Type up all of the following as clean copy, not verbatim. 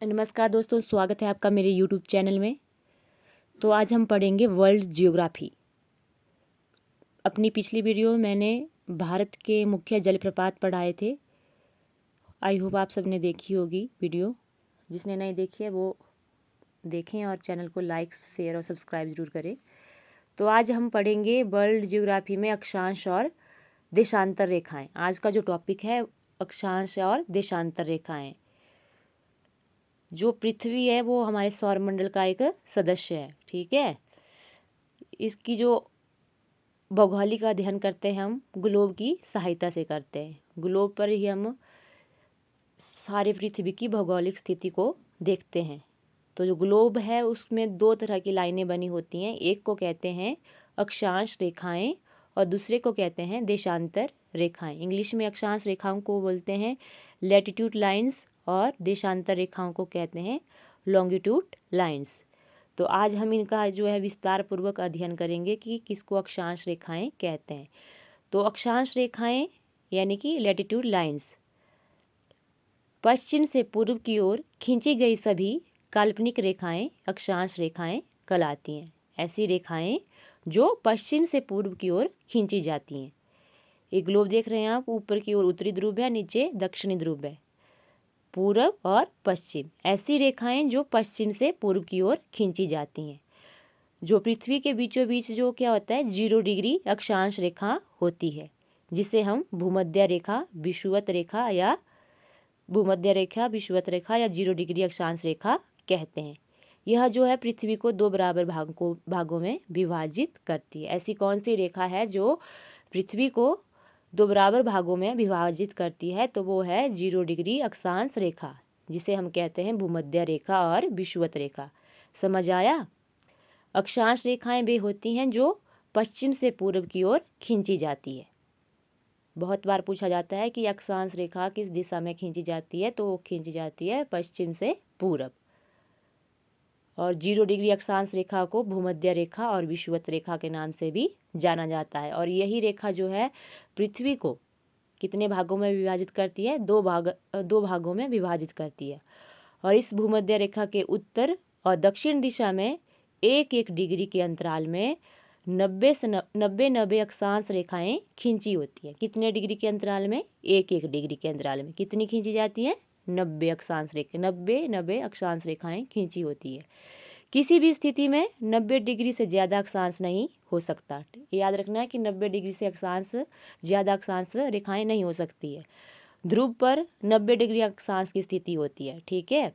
नमस्कार दोस्तों, स्वागत है आपका मेरे YouTube चैनल में। तो आज हम पढ़ेंगे वर्ल्ड जियोग्राफी। अपनी पिछली वीडियो में मैंने भारत के मुख्य जलप्रपात पढ़ाए थे। आई होप आप सबने देखी होगी वीडियो। जिसने नहीं देखी है वो देखें और चैनल को लाइक, शेयर और सब्सक्राइब ज़रूर करें। तो आज हम पढ़ेंगे वर्ल्ड जियोग्राफी में अक्षांश और देशांतर रेखाएँ। आज का जो टॉपिक है अक्षांश और देशांतर रेखाएँ। जो पृथ्वी है वो हमारे सौरमंडल का एक सदस्य है, ठीक है। इसकी जो भौगोलिक अध्ययन करते हैं हम ग्लोब की सहायता से करते हैं। ग्लोब पर ही हम सारे पृथ्वी की भौगोलिक स्थिति को देखते हैं। तो जो ग्लोब है उसमें दो तरह की लाइनें बनी होती हैं। एक को कहते हैं अक्षांश रेखाएं और दूसरे को कहते हैं देशांतर रेखाएं। इंग्लिश में अक्षांश रेखाओं को बोलते हैं लैटिट्यूड लाइंस और देशांतर रेखाओं को कहते हैं लॉन्गिट्यूड लाइंस। तो आज हम इनका जो है विस्तार पूर्वक अध्ययन करेंगे कि किसको अक्षांश रेखाएं कहते हैं। तो अक्षांश रेखाएं यानी कि लैटिट्यूड लाइंस पश्चिम से पूर्व की ओर खींची गई सभी काल्पनिक रेखाएं अक्षांश रेखाएं कहलाती हैं। ऐसी रेखाएं जो पश्चिम से पूर्व की ओर खींची जाती हैं। ये ग्लोब देख रहे हैं आप, ऊपर की ओर उत्तरी ध्रुव है, नीचे दक्षिणी ध्रुव है, पूर्व और पश्चिम। ऐसी रेखाएं जो पश्चिम से पूर्व की ओर खींची जाती हैं। जो पृथ्वी के बीचों बीच जो क्या होता है 0 डिग्री अक्षांश रेखा होती है, जिसे हम भूमध्य रेखा, विषुवत रेखा या विषुवत रेखा या 0 डिग्री अक्षांश रेखा कहते हैं। यह जो है पृथ्वी को 2 बराबर भागों में विभाजित करती है। ऐसी कौन सी रेखा है जो पृथ्वी को 2 बराबर भागों में विभाजित करती है? तो वो है 0 डिग्री अक्षांश रेखा, जिसे हम कहते हैं भूमध्य रेखा और विषुवत रेखा। समझ आया? अक्षांश रेखाएं वे होती हैं जो पश्चिम से पूर्व की ओर खींची जाती है। बहुत बार पूछा जाता है कि अक्षांश रेखा किस दिशा में खींची जाती है, तो वो खींची जाती है पश्चिम से पूरब। और 0 डिग्री अक्षांश रेखा को भूमध्य रेखा और विषुवत रेखा के नाम से भी जाना जाता है। और यही रेखा जो है पृथ्वी को कितने भागों में विभाजित करती है? 2 भागों में विभाजित करती है। और इस भूमध्य रेखा के उत्तर और दक्षिण दिशा में 1-1 डिग्री के अंतराल में 90 अक्षांश रेखाएं खींची होती हैं। कितने डिग्री के अंतराल में? 1-1 डिग्री के अंतराल में कितनी खींची जाती हैं? 90 अक्षांश रेखा 90 अक्षांश रेखाएं खींची होती है। किसी भी स्थिति में 90 डिग्री से ज़्यादा अक्षांश नहीं हो सकता। याद रखना है कि 90 डिग्री से ज़्यादा अक्षांश रेखाएं नहीं हो सकती है। ध्रुव पर 90 डिग्री अक्षांश की स्थिति होती है, ठीक है।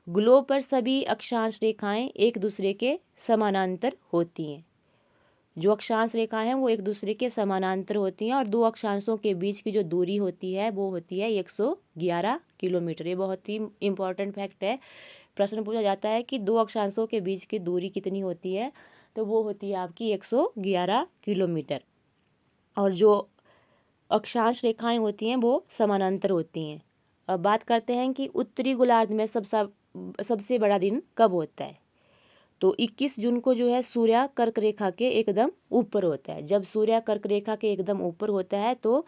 ग्लोब पर सभी अक्षांश रेखाएं एक दूसरे के समानांतर होती हैं। जो अक्षांश रेखाएं हैं वो एक दूसरे के समानांतर होती हैं और 2 अक्षांशों के बीच की जो दूरी होती है वो होती है 111 किलोमीटर। ये बहुत ही इम्पॉर्टेंट फैक्ट है। प्रश्न पूछा जाता है कि 2 अक्षांशों के बीच की दूरी कितनी होती है, तो वो होती है आपकी 111 किलोमीटर। और जो अक्षांश रेखाएं होती हैं वो समानांतर होती हैं। अब बात करते हैं कि उत्तरी गोलार्ध में सबसे बड़ा दिन कब होता है? तो 21 जून को जो है सूर्य कर्क रेखा के एकदम ऊपर होता है। जब सूर्य कर्क रेखा के एकदम ऊपर होता है तो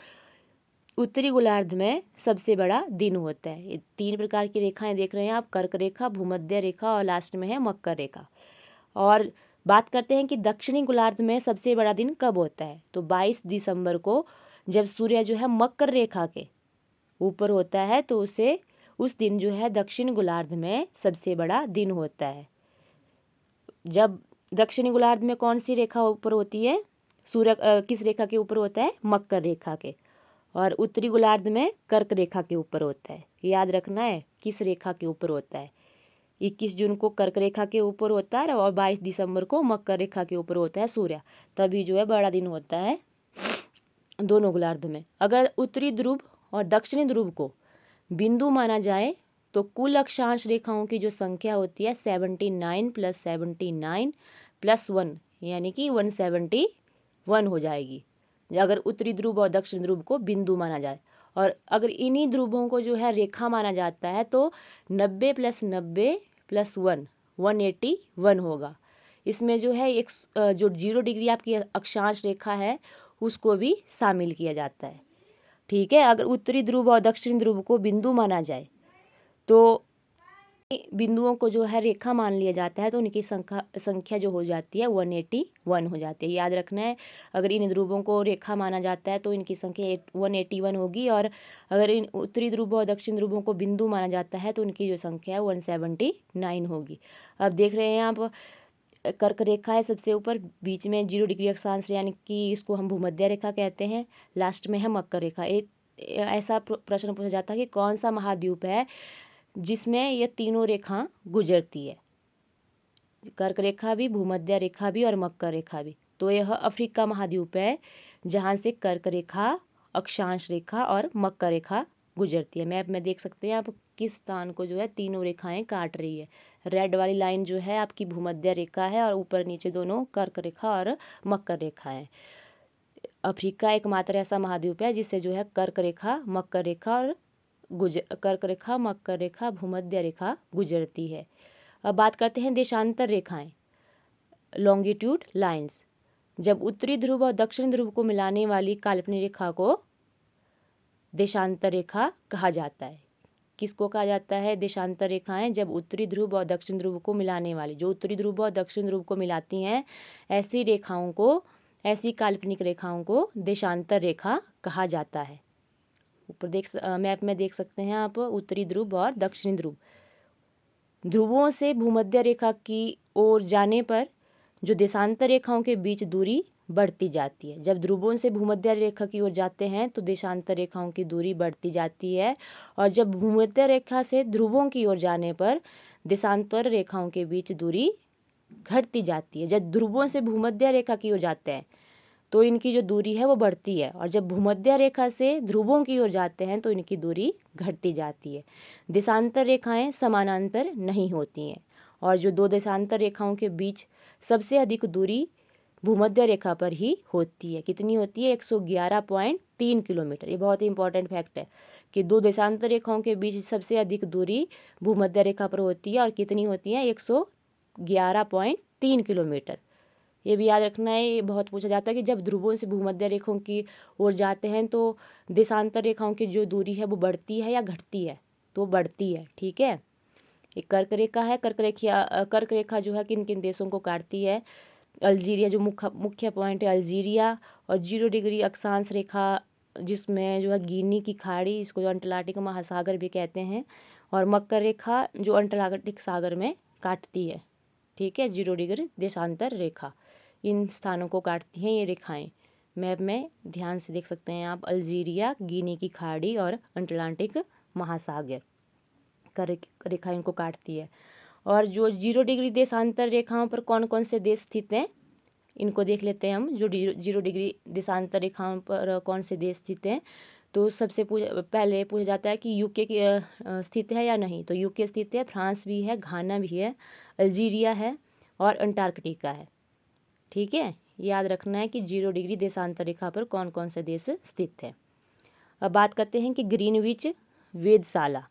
उत्तरी गोलार्ध में सबसे बड़ा दिन होता है। ये 3 प्रकार की रेखाएं देख रहे हैं आप, कर्क रेखा, भूमध्य रेखा और लास्ट में है मकर रेखा। और बात करते हैं कि दक्षिणी गोलार्ध में सबसे बड़ा दिन कब होता है? तो 22 दिसंबर को जब सूर्य जो है मकर रेखा के ऊपर होता है तो उस दिन जो है दक्षिण गोलार्ध में सबसे बड़ा दिन होता है। जब दक्षिणी गोलार्ध में कौन सी रेखा ऊपर होती है? सूर्य किस रेखा के ऊपर होता है? मकर रेखा के। और उत्तरी गोलार्ध में कर्क रेखा के ऊपर होता है। याद रखना है किस रेखा के ऊपर होता है। 21 जून को कर्क रेखा के ऊपर होता है और 22 दिसंबर को मकर रेखा के ऊपर होता है सूर्य। तभी जो है बड़ा दिन होता है दोनों गोलार्ध में। अगर उत्तरी ध्रुव और दक्षिणी ध्रुव को बिंदु माना जाए तो कुल अक्षांश रेखाओं की जो संख्या होती है 79 + 79 + 1 यानी कि 171 हो जाएगी, अगर उत्तरी ध्रुव और दक्षिण ध्रुव को बिंदु माना जाए। और अगर इन्हीं ध्रुवों को जो है रेखा माना जाता है तो 90 + 90 + 1 181 होगा। इसमें जो है जो 0 डिग्री आपकी अक्षांश रेखा है उसको भी शामिल किया जाता है, ठीक है। अगर उत्तरी ध्रुव और दक्षिण ध्रुव को बिंदु माना जाए तो बिंदुओं को जो है रेखा मान लिया जाता है तो उनकी संख्या जो हो जाती है 181 हो जाती है। याद रखना है, अगर इन ध्रुवों को रेखा माना जाता है तो इनकी संख्या 181 होगी, और अगर इन उत्तरी ध्रुवों और दक्षिण ध्रुवों को बिंदु माना जाता है तो उनकी जो संख्या है 179 होगी। अब देख रहे हैं आप, कर्क रेखा है सबसे ऊपर, बीच में 0 डिग्री अक्षांश यानी कि इसको हम भूमध्य रेखा कहते हैं, लास्ट में है मकर रेखा। ऐसा प्रश्न पूछा जाता है कि कौन सा महाद्वीप है जिसमें ये तीनों रेखा गुजरती है, कर्क रेखा भी, भूमध्य रेखा भी और मकर रेखा भी। तो यह अफ्रीका महाद्वीप है जहाँ से कर्क रेखा, अक्षांश रेखा और मकर रेखा गुजरती है। मैप में देख सकते हैं आप किस स्थान को जो है तीनों रेखाएं काट रही है। रेड वाली लाइन जो है आपकी भूमध्य रेखा है और ऊपर नीचे दोनों कर्क रेखा और मकर रेखा है। अफ्रीका एकमात्र ऐसा महाद्वीप है जिससे जो है कर्क रेखा, मकर रेखा और कर्क रेखा, मकर रेखा, भूमध्य रेखा गुजरती है। अब बात करते हैं देशांतर रेखाएं, लॉन्गिट्यूड लाइंस। जब उत्तरी ध्रुव और दक्षिण ध्रुव को मिलाने वाली काल्पनिक रेखा को देशांतर रेखा कहा जाता है। किसको कहा जाता है देशांतर रेखाएं? जब उत्तरी ध्रुव और दक्षिण ध्रुव को मिलाने वाली, जो उत्तरी ध्रुव और दक्षिण ध्रुव को मिलाती हैं, ऐसी रेखाओं को, ऐसी काल्पनिक रेखाओं को देशांतर रेखा कहा जाता है। ऊपर मैप में देख सकते हैं आप उत्तरी ध्रुव और दक्षिणी ध्रुव। ध्रुवों से भूमध्य रेखा की ओर जाने पर जो देशांतर रेखाओं के बीच दूरी बढ़ती जाती है। जब ध्रुवों से भूमध्य रेखा की ओर जाते हैं तो देशांतर रेखाओं की दूरी बढ़ती जाती है, और जब भूमध्य रेखा से ध्रुवों की ओर जाने पर देशांतर रेखाओं के बीच दूरी घटती जाती है। जब ध्रुवों से भूमध्य रेखा की ओर जाते हैं तो इनकी जो दूरी है वो बढ़ती है, और जब भूमध्य रेखा से ध्रुवों की ओर जाते हैं तो इनकी दूरी घटती जाती है। देशांतर रेखाएं समानांतर नहीं होती हैं, और जो दो देशांतर रेखाओं के बीच सबसे अधिक दूरी भूमध्य रेखा पर ही होती है। कितनी होती है? 111.3 किलोमीटर। ये बहुत ही इंपॉर्टेंट फैक्ट है कि दो देशांतर रेखाओं के बीच सबसे अधिक दूरी भूमध्य रेखा पर होती है, और कितनी होती है? 111.3 किलोमीटर। ये भी याद रखना है, ये बहुत पूछा जाता है कि जब ध्रुवों से भूमध्य रेखाओं की ओर जाते हैं तो देशांतर रेखाओं की जो दूरी है वो बढ़ती है या घटती है? तो बढ़ती है। ठीक है, एक कर्क रेखा है। कर्क रेखा जो है किन किन देशों को काटती है? अल्जीरिया, जो मुख्य पॉइंट है अल्जीरिया, और 0 डिग्री अक्षांश रेखा जिसमें जो है गिनी की खाड़ी, इसको जो अंटार्कटिक महासागर भी कहते हैं, और मकर रेखा जो अंटार्कटिक सागर में काटती है। ठीक है, 0 डिग्री देशांतर रेखा इन स्थानों को काटती हैं ये रेखाएं। मैप में ध्यान से देख सकते हैं आप, अल्जीरिया, गिनी की खाड़ी और अंटार्कटिक महासागर रेखा इनको काटती है। और जो 0 डिग्री देशांतर रेखाओं पर कौन कौन से देश स्थित हैं, इनको देख लेते हैं हम। जो 0 डिग्री देशांतर रेखाओं पर कौन से देश स्थित हैं, तो सबसे पहले पूछा जाता है कि यूके की स्थित है या नहीं। तो यूके स्थित है, फ्रांस भी है, घाना भी है, अल्जीरिया है और अंटार्कटिका है। ठीक है, याद रखना है कि 0 डिग्री देशांतर रेखा पर कौन कौन से देश स्थित है। अब बात करते हैं कि ग्रीनविच वेधशाला,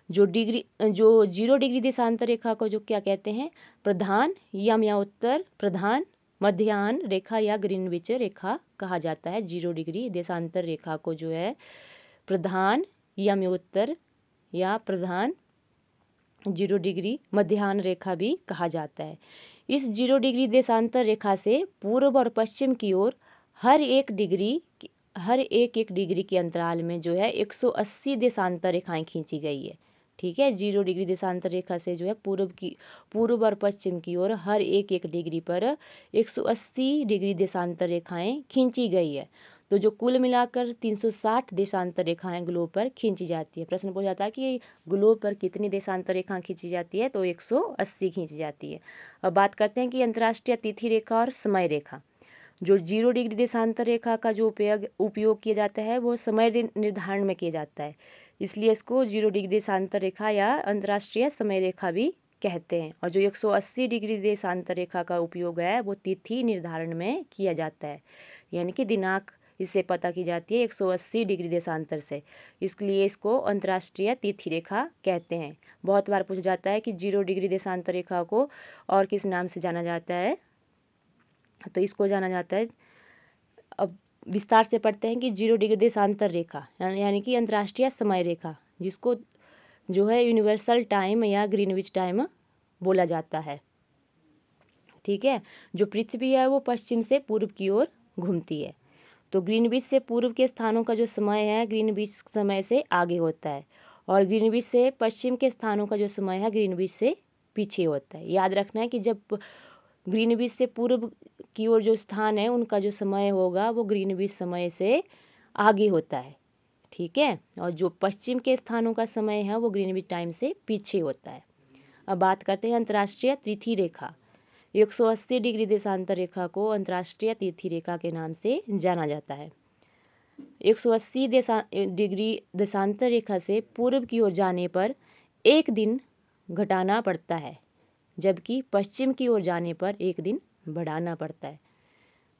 जो 0 डिग्री देशांतर रेखा को जो क्या कहते हैं? प्रधान या उत्तर प्रधान मध्याह्न रेखा या ग्रीनविच रेखा कहा जाता है। 0 डिग्री देशांतर रेखा को जो है प्रधान उत्तर या प्रधान 0 डिग्री मध्याह्न रेखा भी कहा जाता है। इस 0 डिग्री देशांतर रेखा से पूर्व और पश्चिम की ओर हर एक डिग्री के अंतराल में जो है 180 देशांतर रेखाएं खींची गई है। ठीक है, 0 डिग्री देशांतर रेखा से जो है पूर्व और पश्चिम की ओर हर एक डिग्री पर 180 डिग्री देशांतर रेखाएं खींची गई है। तो जो कुल मिलाकर 360 देशांतर रेखाएं ग्लोब पर खींची जाती है। प्रश्न पूछा जाता है कि ग्लोब पर कितनी देशांतर रेखाएं खींची जाती है? तो 180 खींची जाती है। अब बात करते हैं कि अंतर्राष्ट्रीय तिथि रेखा और समय रेखा। जो 0 डिग्री देशांतर रेखा का जो उपयोग किया जाता है वो समय निर्धारण में किया जाता है, इसलिए इसको 0 डिग्री देशांतर रेखा या अंतर्राष्ट्रीय समय रेखा भी कहते हैं। और जो 180 डिग्री देशांतर रेखा का उपयोग है वो तिथि निर्धारण में किया जाता है, यानी कि दिनांक इससे पता की जाती है 180 डिग्री देशांतर से, इसलिए इसको अंतर्राष्ट्रीय तिथि रेखा कहते हैं। बहुत बार पूछा जाता है कि 0 डिग्री देशांतर रेखा को और किस नाम से जाना जाता है, तो इसको जाना जाता है, अब विस्तार से पढ़ते हैं कि 0 डिग्री देशांतर रेखा यानी कि अंतर्राष्ट्रीय समय रेखा, जिसको जो है यूनिवर्सल टाइम या ग्रीनविच टाइम बोला जाता है। ठीक है, जो पृथ्वी है वो पश्चिम से पूर्व की ओर घूमती है, तो ग्रीनविच से पूर्व के स्थानों का जो समय है ग्रीनविच समय से आगे होता है, और ग्रीनविच से पश्चिम के स्थानों का जो समय है ग्रीनविच से पीछे होता है। याद रखना है कि जब ग्रीनविच से पूर्व की ओर जो स्थान है उनका जो समय होगा वो ग्रीनविच समय से आगे होता है। ठीक है, और जो पश्चिम के स्थानों का समय है वो ग्रीनविच टाइम से पीछे होता है। अब बात करते हैं अंतर्राष्ट्रीय तिथि रेखा। 180 डिग्री देशांतर रेखा को अंतर्राष्ट्रीय तिथि रेखा के नाम से जाना जाता है। 180 डिग्री देशांतर रेखा से पूर्व की ओर जाने पर एक दिन घटाना पड़ता है, जबकि पश्चिम की ओर जाने पर एक दिन बढ़ाना पड़ता है।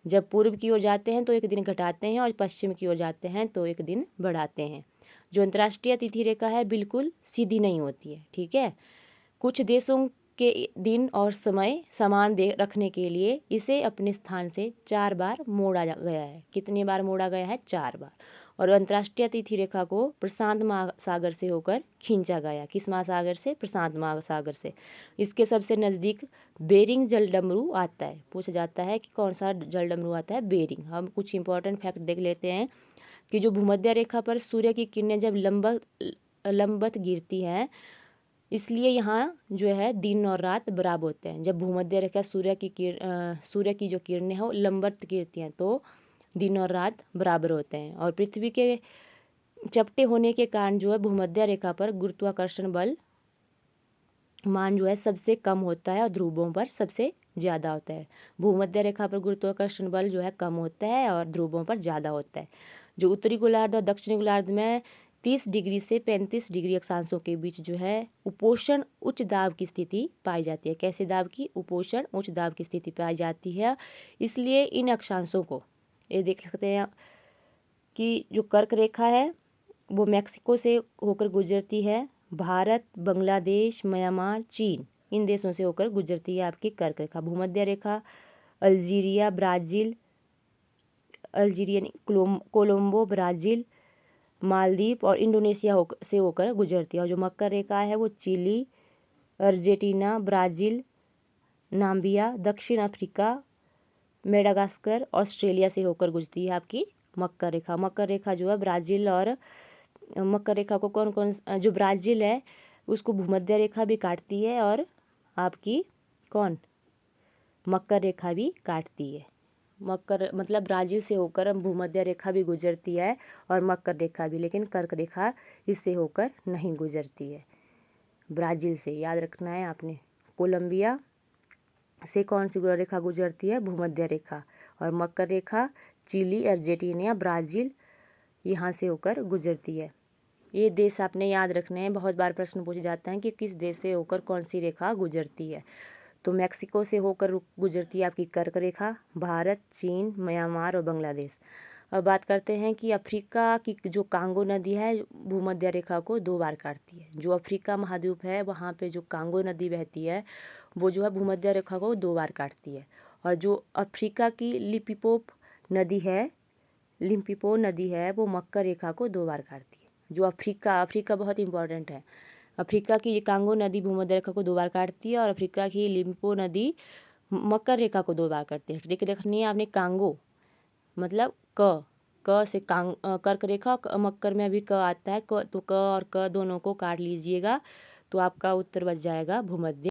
जब पूर्व की ओर जाते हैं तो एक दिन घटाते हैं और पश्चिम की ओर जाते हैं तो एक दिन बढ़ाते हैं। जो अंतर्राष्ट्रीय तिथि रेखा है बिल्कुल सीधी नहीं होती है। ठीक है, कुछ देशों के दिन और समय समान दे रखने के लिए इसे अपने स्थान से 4 बार मोड़ा गया है। कितनी बार मोड़ा गया है? 4 बार। और अंतर्राष्ट्रीय तिथि रेखा को प्रशांत महासागर से होकर खींचा गया। किस महासागर से? प्रशांत महासागर से। इसके सबसे नज़दीक बेरिंग जलडमरू आता है। पूछा जाता है कि कौन सा जलडमरू आता है? बेरिंग। हम कुछ इंपॉर्टेंट फैक्ट देख लेते हैं कि जो भूमध्य रेखा पर सूर्य की किरणें जब लंबवत गिरती हैं, इसलिए यहाँ जो है दिन और रात बराबर होते हैं। जब भूमध्य रेखा सूर्य की जो किरणें हैं वो लंबवत गिरती हैं तो दिन और रात बराबर होते हैं। और पृथ्वी के चपटे होने के कारण जो है भूमध्य रेखा पर गुरुत्वाकर्षण बल मान जो है सबसे कम होता है और ध्रुवों पर सबसे ज़्यादा होता है। भूमध्य रेखा पर गुरुत्वाकर्षण बल जो है कम होता है और ध्रुवों पर ज़्यादा होता है। जो उत्तरी गोलार्ध और दक्षिणी गोलार्ध में 30 डिग्री से 35 डिग्री अक्षांशों के बीच जो है उपोषण उच्च दाब की स्थिति पाई जाती है। कैसे दाब की? उपोषण उच्च दाब की स्थिति पाई जाती है। इसलिए इन अक्षांशों को ये देख सकते हैं कि जो कर्क रेखा है वो मैक्सिको से होकर गुजरती है। भारत, बांग्लादेश, म्यांमार, चीन, इन देशों से होकर गुजरती है आपकी कर्क रेखा। भूमध्य रेखा अल्जीरिया, कोलंबो, ब्राज़ील, मालदीव और इंडोनेशिया से होकर गुजरती है। और जो मकर रेखा है वो चिली, अर्जेंटीना, ब्राज़ील, नाम्बिया, दक्षिण अफ्रीका, मेडागास्कर, ऑस्ट्रेलिया से होकर गुजरती है आपकी मकर रेखा। मकर रेखा जो है ब्राज़ील और मकर रेखा को जो ब्राज़ील है उसको भूमध्य रेखा भी काटती है और आपकी मकर रेखा भी काटती है। मकर मतलब ब्राज़ील से होकर भूमध्य रेखा भी गुजरती है और मकर रेखा भी, लेकिन कर्क रेखा इससे होकर नहीं गुजरती है, ब्राज़ील से। याद रखना है आपने। कोलंबिया से कौन सी रेखा गुजरती है? भूमध्य रेखा। और मकर रेखा चिली, अर्जेंटीना, ब्राज़ील यहाँ से होकर गुजरती है। ये देश आपने याद रखने हैं। बहुत बार प्रश्न पूछे जाते हैं कि किस देश से होकर कौन सी रेखा गुजरती है। तो मैक्सिको से होकर गुजरती है आपकी कर्क रेखा। भारत, चीन, म्यांमार और बांग्लादेश। अब बात करते हैं कि अफ्रीका की जो कांगो नदी है भूमध्य रेखा को 2 बार काटती है। जो अफ्रीका महाद्वीप है वहाँ पे जो कांगो नदी बहती है वो जो है भूमध्य रेखा को 2 बार काटती है। और जो अफ्रीका की लिम्पोपो नदी है वो मकर रेखा को 2 बार काटती है। जो अफ्रीका बहुत इंपॉर्टेंट है। अफ्रीका की ये कांगो नदी भूमध्य रेखा को 2 बार काटती है और अफ्रीका की लिम्पोपो नदी मकर रेखा को 2 बार काटती है। ठीक देखनी है आपने। कांगो मतलब क से कर्क रेखा, मकर में भी क आता है, तो क और क दोनों को काट लीजिएगा तो आपका उत्तर बच जाएगा भूमध्य